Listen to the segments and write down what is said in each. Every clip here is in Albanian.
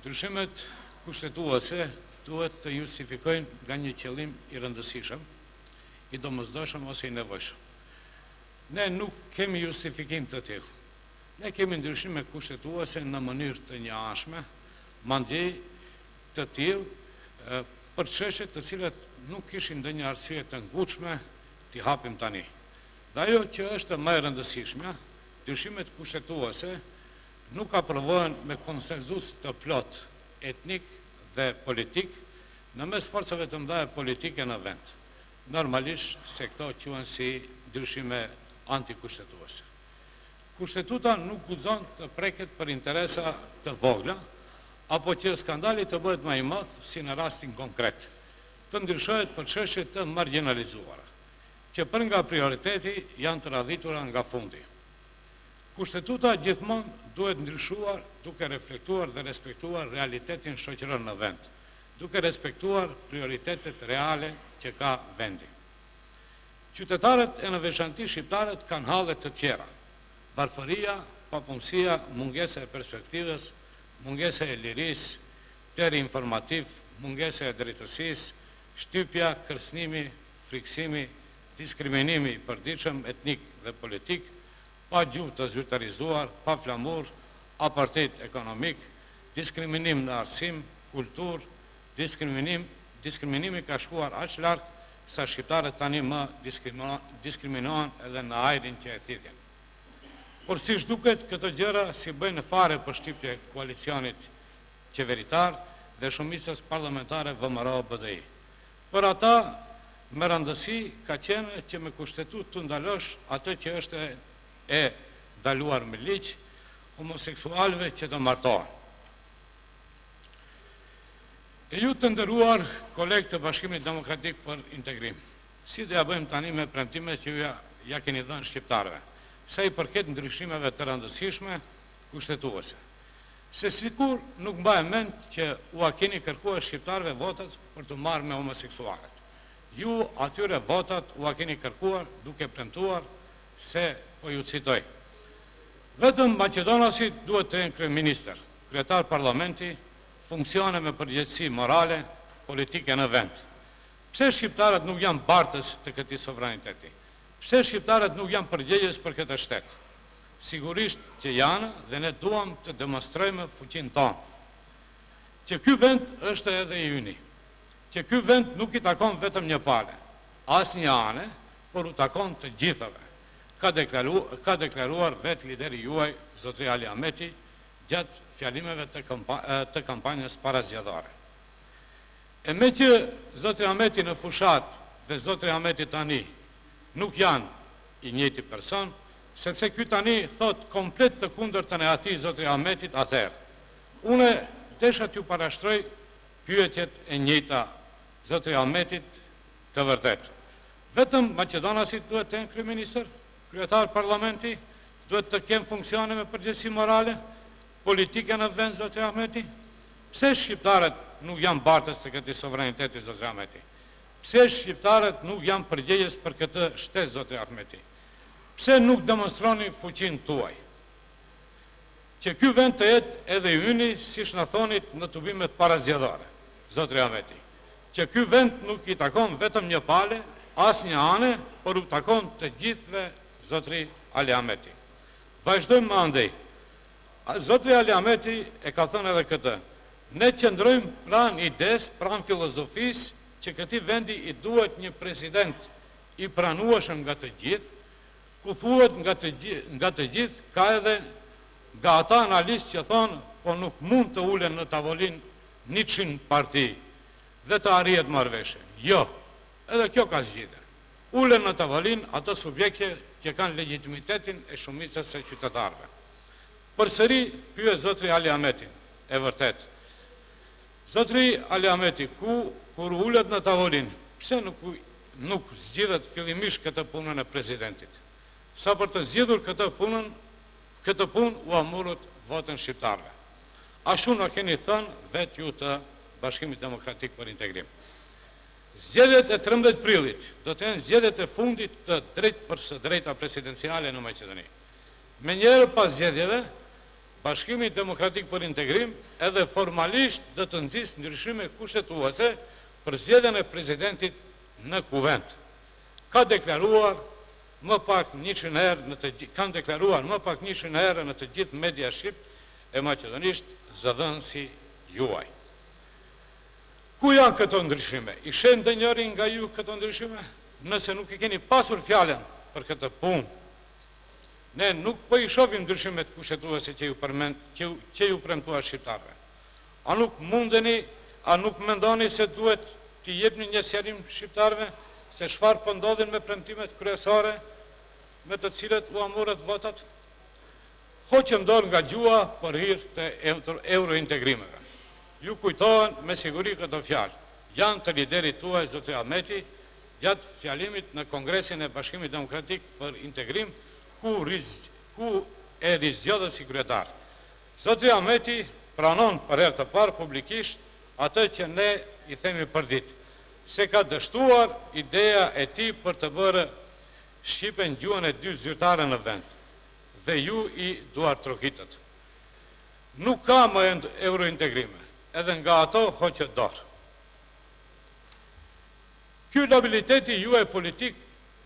Ndryshimet kushtetuese duhet të justifikojnë nga një qëllim i rëndësishëm, i domosdoshëm ose i nevojshëm. Ne nuk kemi justifikim të tillë. Ne kemi ndryshime kushtetuese në mënyrë të njëanshme, madje të tillë për çështje të cilat nuk kishin ndonjë arsye të ngutshme t'i hapim tani. Dhe ajo që është më e rëndësishme, ndryshimet kushtetuese nuk aprovohen me konsenzus të plot etnik dhe politik në mes forcave të mëdha politike në vend. Normalisht se këto quhen si ndryshime antikushtetuese. Kushtetuta nuk guxon të preket për interesa të vogla, apo që skandali të bëhet më i madh si në rastin konkret, të ndryshohet për çështje të marginalizuara, që për nga prioriteti janë të radhitura nga fundi. Kushtetuta gjithmonë duhet ndryshuar duke reflektuar dhe respektuar realitetin shoqëror në vend, duke respektuar prioritetet reale që ka vendi. Qytetarët e në veçanti shqiptarët kanë halle të tjera: varfëria, papunësia, mungesa e perspektivës, mungesa e lirisë, teri informativ, mungesa e drejtësisë, shtypja, kërcënimi, friksimi, diskriminimi i përditshëm etnik dhe politik, pa gjuhë të zyrtarizuar, pa flamur, apartheid ekonomik, diskriminim në arsim, kultur, diskriminimi ka shkuar aq larg sa shqiptarët tani më diskriminohen edhe në ajrin që e thithin. Por siç duket, këto gjëra si bëjnë fare përshtypje koalicionit qeveritar dhe shumicës parlamentare VMRO-BDI. Për ata, me rëndësi ka qenë që me kushtetut të ndalosh atë që është e ndaluar me ligj, homoseksualëve që të martohen. E ju të nderuar kolegë të Bashkimit Demokratik për Integrim, si do ja bëjmë tani me premtimet që ju ja keni dhënë shqiptarëve, sa i përket ndryshimeve të rëndësishme kushtetuese. Se sikur nuk mbaj mend që u keni kërkuar shqiptarëve votat për të marrë me homoseksualët. Ju atyre votat u keni kërkuar duke premtuar se, po ju citoj, vetëm maqedonasit duhet të jenë kryeministër, kryetar parlamenti, funksione me përgjegjësi morale, politike në vend. Pse shqiptarët nuk janë bartës të këtij sovraniteti? Pse shqiptarët nuk janë përgjegjës për këtë shtet? Sigurisht që janë dhe ne duam të demonstrojmë fuqinë tonë. Që ky vend është edhe i yni. Që ky vend nuk i takon vetëm një pale, as një ane, por u takon të gjithëve. Ka deklaruar vetë lideri juaj, zotri Ali Ahmeti, gjatë fjalimeve të kampanjës parazgjedhore. E me që zotri Ahmeti në fushat dhe zotri Ahmeti tani nuk janë i njëjti person, sepse ky tani thot komplet të kundërtën e atij zotri Ahmetit atëherë. Une desha t'ju parashtroj pyetjet e njëjta zotri Ahmetit të vërtet. Vetëm maqedonasit duhet të jenë kryeministër, kryetar parlamenti, duhet të kenë funksione me përgjegjësi morale, politike në vend, zotri Ahmeti? Pse shqiptarët nuk janë bartës të këtij sovraniteti, zotri Ahmeti? Pse shqiptarët nuk janë përgjegjës për këtë shtet, zotri Ahmeti? Pse nuk demonstroni fuqinë tuaj? Që ky vend të jetë edhe i yni, siç na thonit në tubimet parazgjedhore, zotri Ahmeti. Që ky vend nuk i takon vetëm një pale, as një ane, por u takon të gjithëve, zotri Ali Ahmeti. Vazhdojmë më andej. Zotri Ali Ahmeti e ka thënë edhe këtë: ne qëndrojmë pranë ides, pranë filozofisë që këtij vendi i duhet një president i pranueshëm nga të gjithë, ku thuhet nga të gjithë, ka edhe nga ata analistë që thonë, po nuk mund të ulen në tavolinë 100 parti dhe të arrihet marrëveshje. Jo, edhe kjo ka zgjidhje. Ulen në tavolinë ato subjekte që kanë legitimitetin e shumicës së qytetarëve. Përsëri pyet zotri Ali Ahmetin, e vërtet. Zotri Ali Ahmeti, kur ulet në tavolinë, pse nuk zgjidhet fillimisht këtë punën e presidentit? Sa për të zgjidhur këtë punë u amurët votën shqiptarëve. Ashtu në keni thënë vetë ju të Bashkimit Demokratik për Integrim. Zgjedhjet e 13 prillit do të jenë zgjedhjet e fundit të drejtë për së drejta presidenciale në Maqedoni. Me njëherë pas zgjedhjeve Bashkimi Demokratik për Integrim edhe formalisht dhe të nxjisë ndryshime kushtetuese për zgjedhjen e presidentit në kuvent. Kanë deklaruar më pak 100 herë në të gjithë media shqip e maqedonisht zëdhënësi juaj. Ku janë këto ndryshime? I shen ndonjëri nga ju këto ndryshime? Nëse nuk i keni pasur fjalën për këtë punë, ne nuk po i shohim ndryshimet kushtetuese që ju premtua shqiptarëve. A nuk mundeni, a nuk mendoni se duhet t'i jepni një sqarim shqiptarëve se çfarë po ndodhin me premtimet kryesore me të cilët u amorët votat? Hoqëm dorë nga gjua për hir të eurointegrimeve. Ju kujtohen me siguri këto fjalë. Janë të liderit tuaj, zoti Ahmeti, gjatë fjalimit në Kongresin e Bashkimit Demokratik për Integrim, ku e rizgjodhët si kryetar. Zoti Ahmeti pranon për herë të parë publikisht atë që ne i themi për ditë, se ka dështuar ideja e tij për të bërë Shqipen gjuhën e dy zyrtare në vend, dhe ju i duar trokitët. Nuk ka më eurointegrime, edhe nga ato hoqët dorë. Ky labiliteti juaj politik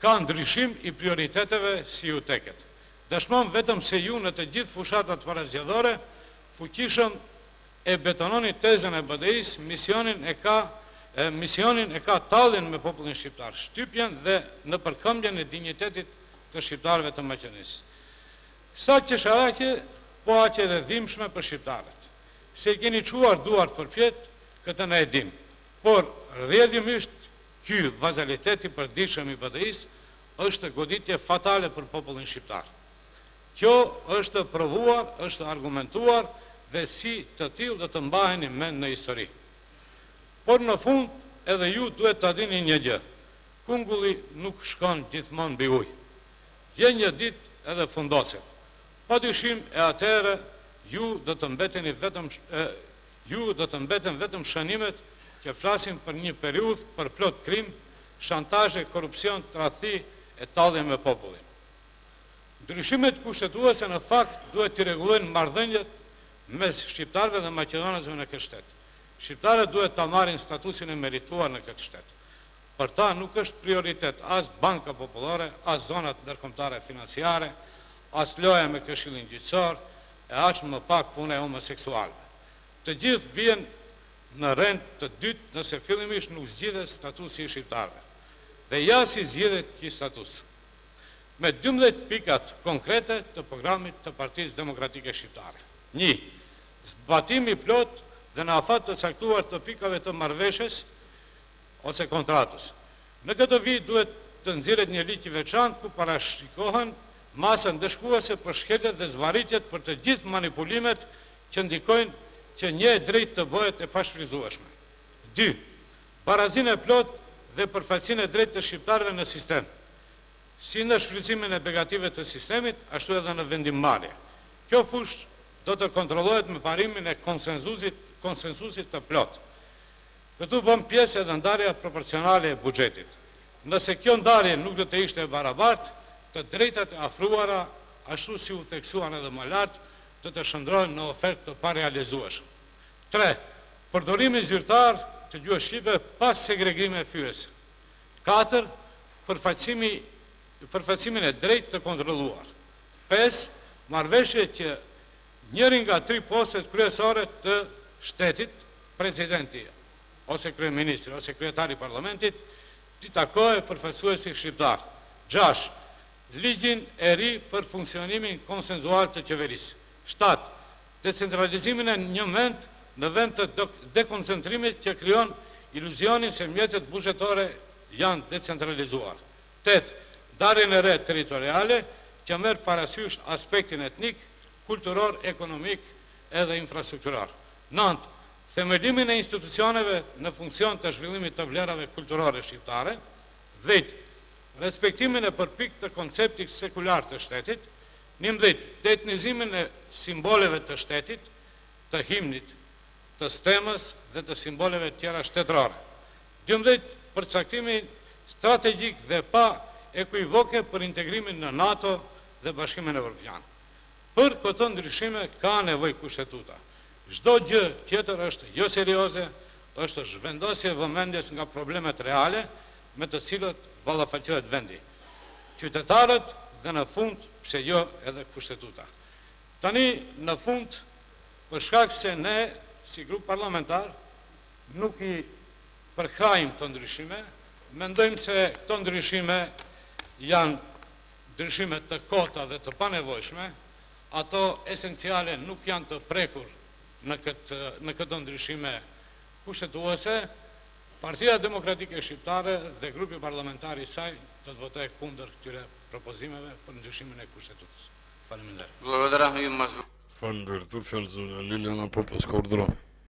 ka ndryshim i prioriteteve si ju teket. Dëshmon vetëm se ju në të gjithë fushatat parazgjedhore fuqishëm e betononi tezën e BDI-s, misionin e ka talljen me popullin shqiptar, shtypjen dhe në përkëmbjen e dinjitetit të shqiptarëve të Maqedonisë. Sa qesharaqe, po aqe dhe dhimbshme për shqiptarët. Se i keni çuar duart përpjet, këtë ne e dim. Por rrjedhimisht ky vazaliteti i përditshëm i BDI-s është goditje fatale për popullin shqiptar. Kjo është provuar, është argumentuar dhe si të tillë do të mbaheni mend në histori. Por në fund edhe ju duhet ta dini një gjë. Kungulli nuk shkon gjithmonë mbi ujë. Vjen një ditë edhe fundoset. Padyshim e atëherë ju do të mbeten vetëm shënimet që flasin për një periudhë për plot krim, shantazhe, korrupsion, tradhti e tallje me popullin. Ndryshimet kushtetuese në fakt duhet të rregullojnë marrëdhëniet mes shqiptarëve dhe maqedonësve në këtë shtet. Shqiptarët duhet ta marrin statusin e merituar në këtë shtet. Për ta nuk është prioritet as banka popullore, as zonat ndërkombëtare financiare, as loja me Këshillin Gjyqësor, e aq më pak puna e homoseksualëve. Të gjithë bien në rend të dytë nëse fillimisht nuk zgjidhet statusi i shqiptarëve. Dhe ja si zgjidhet ky status. Me 12 pikat konkrete të programit të Partisë Demokratike Shqiptare. 1. Zbatimi plot dhe në afat të caktuar të pikave të marrëveshjes ose kontratës. Në këtë vit duhet të nxirret një ligj i veçantë ku parashikohen masa ndeshkuese për shkeljet dhe zvarritjet për të gjithë manipulimet që ndikojnë që një e drejtë të bëhet e pashfryzueshme. 2. Barazinë e plot dhe përfaqësinë e drejtë të shqiptarëve në sistem, si në shfrytëzimin e begative të sistemit, ashtu edhe në vendimmarrje. Kjo fushë do të kontrollohet me parimin e konsensusit të plot. Këtu bën pjesë edhe ndarja proporcionale e buxhetit. Nëse kjo ndarje nuk do të ishte e barabartë, të drejtat e afruara, ashtu si u theksuan edhe më lart, do të shndrohen në ofertë të parealizueshme. 3. Përdorimi zyrtar të gjuhës shqipe pas segregime fyes. 4. Përfaqësimin e drejtë të kontrolluar. 5. Marrëveshje që njëri nga 3 postet kryesore të shtetit, presidenti, ose kryeministri, ose kryetari i parlamentit, t'i takojë përfaqësuesi shqiptar. 6. Ligjin e ri për funksionimin konsenzual të qeverisë. 7. Decentralizimin e një vend në vend të dekoncentrimit që krijon iluzionin se mjetet buxhetore janë decentralizuar. 8. Ndarjen e re territoriale që merr parasysh aspektin etnik, kulturor, ekonomik edhe infrastrukturar. 9. Themelimin e institucioneve në funksion të zhvillimit të vlerave kulturore shqiptare. 10. Respektimin e përpikt të konceptit sekular të shtetit. 11. Etnizimin e simboleve të shtetit, të himnit, të stemës dhe të simboleve tjera shtetërore. 12. Përcaktimin strategjik dhe pa ekuivoke për integrimin në NATO dhe Bashkimin Evropian. Për këto ndryshime ka nevojë kushtetuta. Çdo gjë tjetër është jo serioze, është zhvendosje vëmendjes nga problemet reale me të cilët ballafaqohet vendi. Qytetarët dhe në fund, pse jo edhe kushtetuta. Tani, në fund, për shkak se ne, si grup parlamentar, nuk i përkrajmë të ndryshime, mendojmë se këto ndryshime janë ndryshime të kota dhe të panevojshme, ato esenciale nuk janë të prekur në këto ndryshime kushtetuese. Partia Demokratike Shqiptare dhe grupi parlamentar i saj do të votojë kundër këtyre propozimeve për ndryshimin e kushtetues. Faleminderit. Благодаря. Faleminderit, për fjalëzën e Liliana Popës ka urdhëruar.